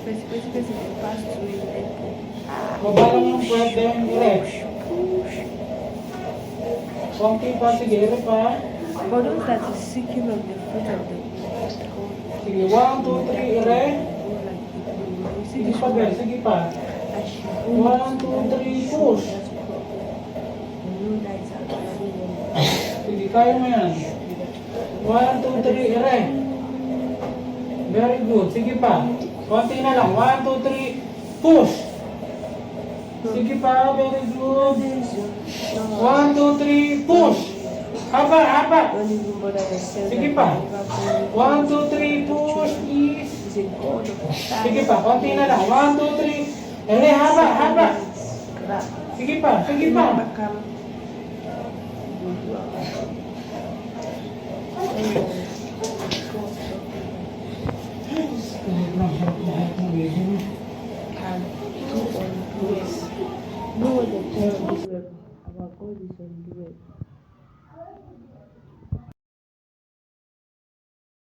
First, pass through it, then Baba lang yung pwede yung direct. Konti pa, sige, ere pa. but those that is seeking of the fruit of the Sige, 1, 2, 3, ere. you see Sige this pa, one, girl, sige pa. as she 1, 2, 3, push. you know that is actually Sige, kaya mo yan. 1, 2, 3, ere. Very good. Sige pa. Konti na lang. 1, 2, 3, push. Sige pa, very good. 1, 2, 3, push. Haba, haba. don't even bother yourself. Sige pa. 1, 2, 3, push, please. Is a god of time. Sige pa, konti na lang. 1, 2, 3. Ere, haba, haba. Sige pa, sige pa. No one can tell this web. Our God is on the web.